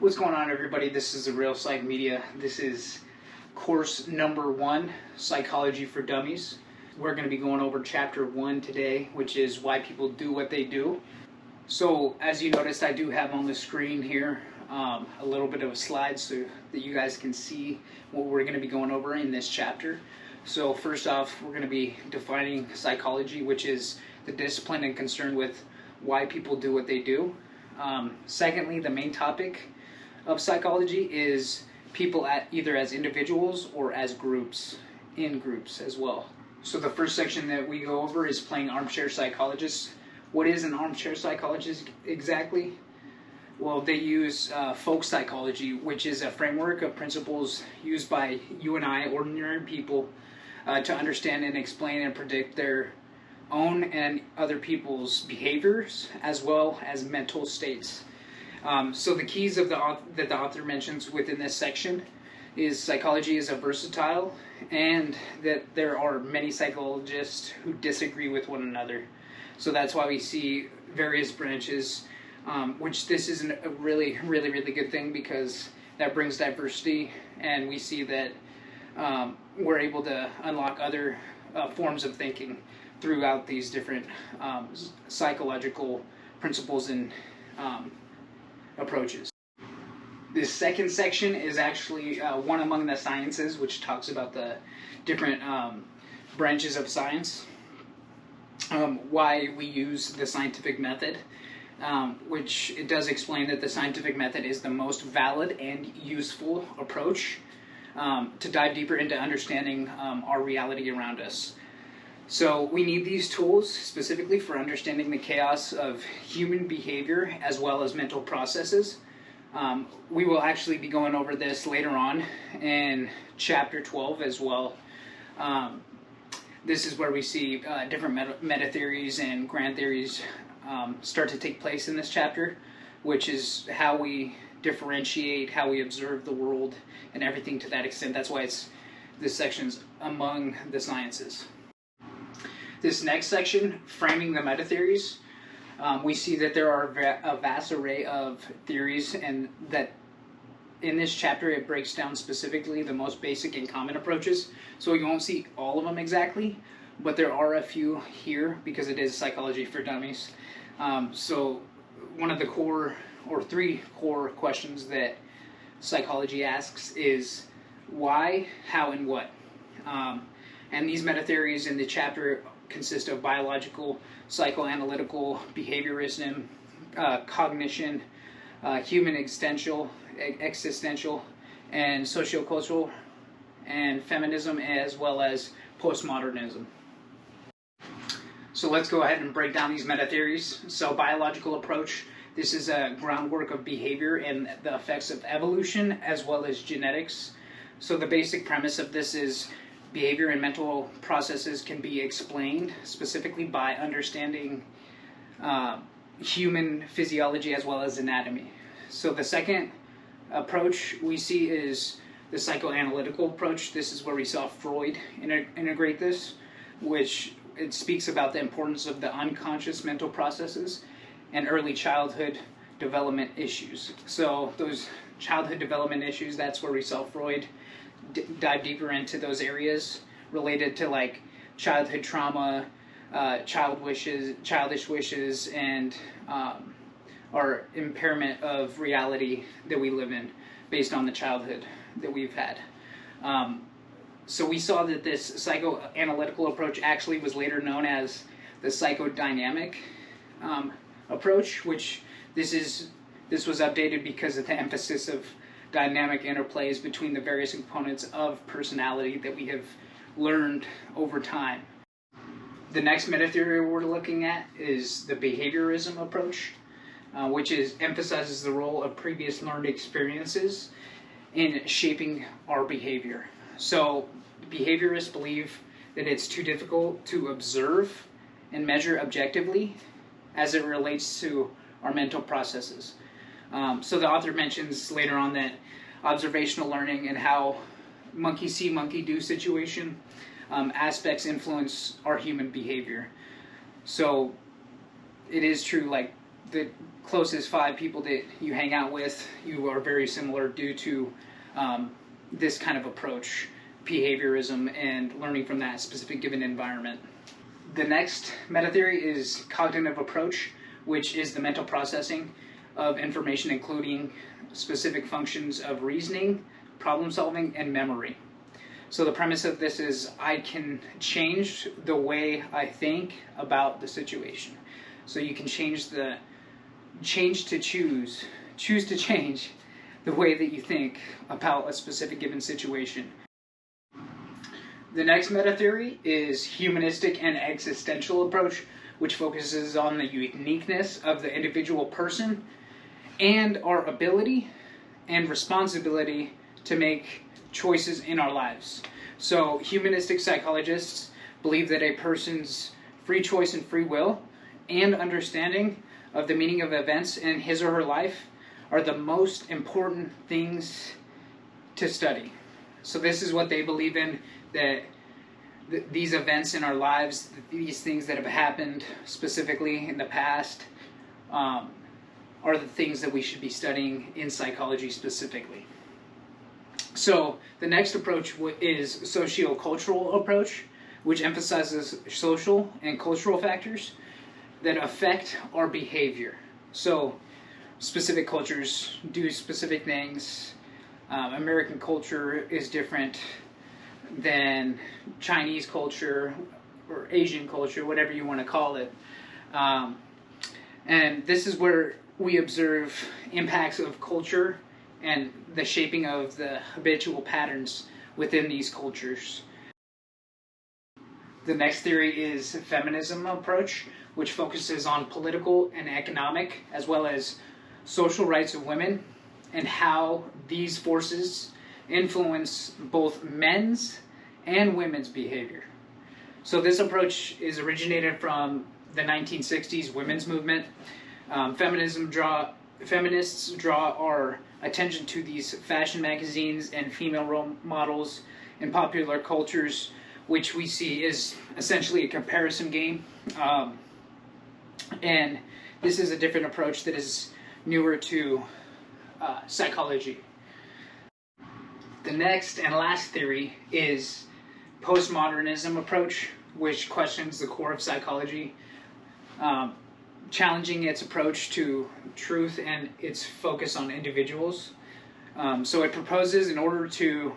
What's going on, everybody? This is TheRealPsychMedia. This is course number 1, Psychology for Dummies. We're going to be going over chapter 1 today, which is why people do what they do. So, as you noticed, I do have on the screen here a little bit of a slide so that you guys can see what we're going to be going over in this chapter. So, first off, we're going to be defining psychology, which is the discipline and concern with why people do what they do. Secondly, the main topic of psychology is people either as individuals or as groups, in groups as well. So the first section that we go over is playing armchair psychologist. What is an armchair psychologist exactly? Well, they use folk psychology, which is a framework of principles used by you and I, ordinary people, to understand and explain and predict their own and other people's behaviors as well as mental states. So the keys of that the author mentions within this section is psychology is a versatile, and that there are many psychologists who disagree with one another. So that's why we see various branches, which this is a really good thing, because that brings diversity, and we see that we're able to unlock other forms of thinking throughout these different psychological principles and approaches. This second section is actually one among the sciences, which talks about the different branches of science, why we use the scientific method, which it does explain that the scientific method is the most valid and useful approach to dive deeper into understanding our reality around us. So we need these tools specifically for understanding the chaos of human behavior as well as mental processes. We will actually be going over this later on in chapter 12 as well. This is where we see different metatheories and grand theories start to take place in this chapter, which is how we differentiate, how we observe the world, and everything to that extent. That's why this section's among the sciences. This next section, framing the metatheories, we see that there are a vast array of theories, and that in this chapter it breaks down specifically the most basic and common approaches. So you won't see all of them exactly, but there are a few here because it is psychology for dummies. So one of the three core questions that psychology asks is why, how, and what. And these metatheories in the chapter consist of biological, psychoanalytical, behaviorism, cognition, human existential, and sociocultural, and feminism, as well as postmodernism. So let's go ahead and break down these metatheories. So biological approach, this is a groundwork of behavior and the effects of evolution as well as genetics. So the basic premise of this is behavior and mental processes can be explained specifically by understanding human physiology as well as anatomy. So the second approach we see is the psychoanalytical approach. This is where we saw Freud integrate this, which it speaks about the importance of the unconscious mental processes and early childhood development issues. So those childhood development issues, that's where we saw Freud dive deeper into those areas related to like childhood trauma, childish wishes, and our impairment of reality that we live in based on the childhood that we've had. So we saw that this psychoanalytical approach actually was later known as the psychodynamic approach, which this was updated because of the emphasis of dynamic interplays between the various components of personality that we have learned over time. The next metatheory we're looking at is the behaviorism approach, which emphasizes the role of previous learned experiences in shaping our behavior. So behaviorists believe that it's too difficult to observe and measure objectively as it relates to our mental processes. So the author mentions later on that observational learning and how monkey see, monkey do situation aspects influence our human behavior. So it is true, like the closest 5 people that you hang out with, you are very similar due to this kind of approach, behaviorism, and learning from that specific given environment. The next meta theory is cognitive approach, which is the mental processing of information, including specific functions of reasoning, problem solving, and memory. So the premise of this is I can change the way I think about the situation. So you can choose to change the way that you think about a specific given situation. The next meta theory is humanistic and existential approach, which focuses on the uniqueness of the individual person and our ability and responsibility to make choices in our lives. So humanistic psychologists believe that a person's free choice and free will and understanding of the meaning of events in his or her life are the most important things to study. So this is what they believe in, that these events in our lives, these things that have happened specifically in the past, are the things that we should be studying in psychology specifically. So the next approach is socio-cultural approach, which emphasizes social and cultural factors that affect our behavior. So specific cultures do specific things. American culture is different than Chinese culture or Asian culture, whatever you want to call it. And this is where we observe impacts of culture and the shaping of the habitual patterns within these cultures. The next theory is feminism approach, which focuses on political and economic as well as social rights of women and how these forces influence both men's and women's behavior. So this approach is originated from the 1960s women's movement. Feminists draw our attention to these fashion magazines and female role models in popular cultures, which we see is essentially a comparison game. And this is a different approach that is newer to psychology. The next and last theory is postmodernism approach, which questions the core of psychology, challenging its approach to truth and its focus on individuals. So it proposes, in order to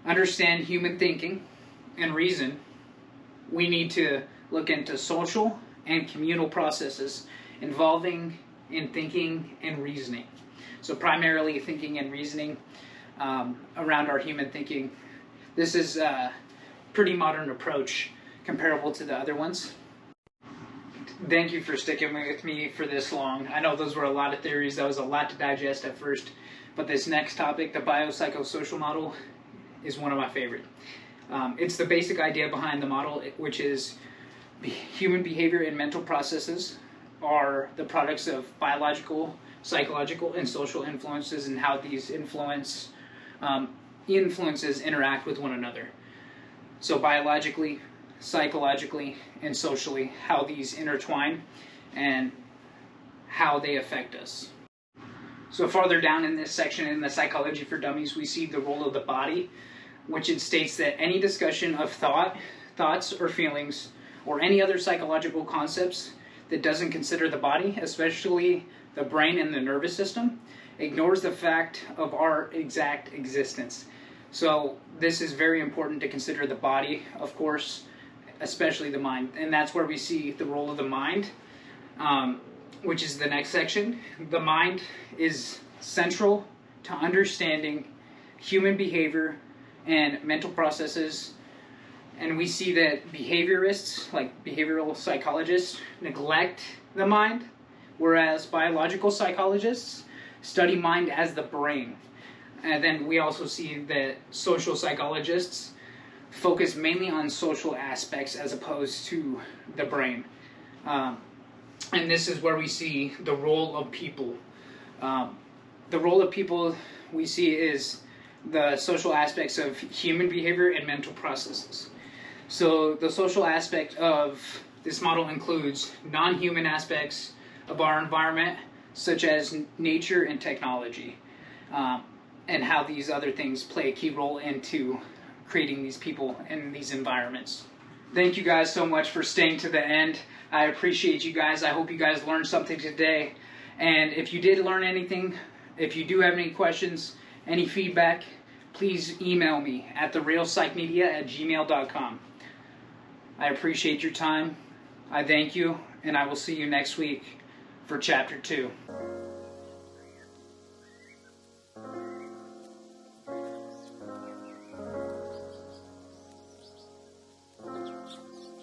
understand human thinking and reason, we need to look into social and communal processes involving in thinking and reasoning. So primarily thinking and reasoning around our human thinking. This is a pretty modern approach comparable to the other ones. Thank you for sticking with me for this long. I know those were a lot of theories. That was a lot to digest at first. But this next topic, the biopsychosocial model, is one of my favorite. It's the basic idea behind the model, which is human behavior and mental processes are the products of biological, psychological, and social influences, and how these influences interact with one another. So biologically, psychologically, and socially, how these intertwine and how they affect us. So farther down in this section, in the Psychology for Dummies, we see the role of the body, which it states that any discussion of thoughts or feelings, or any other psychological concepts that doesn't consider the body, especially the brain and the nervous system, ignores the fact of our exact existence. So this is very important to consider the body, of course, especially the mind. And that's where we see the role of the mind, which is the next section. The mind is central to understanding human behavior and mental processes. And we see that behaviorists, like behavioral psychologists, neglect the mind, whereas biological psychologists study mind as the brain. And then we also see that social psychologists focus mainly on social aspects as opposed to the brain. And this is where we see the role of people. The role of people we see is the social aspects of human behavior and mental processes. So the social aspect of this model includes non-human aspects of our environment, such as nature and technology, and how these other things play a key role into creating these people and these environments. Thank you guys so much for staying to the end. I appreciate you guys. I hope you guys learned something today. And if you did learn anything, if you do have any questions, any feedback, please email me at TheRealPsychMedia@gmail.com. I appreciate your time. I thank you, and I will see you next week for Chapter 2.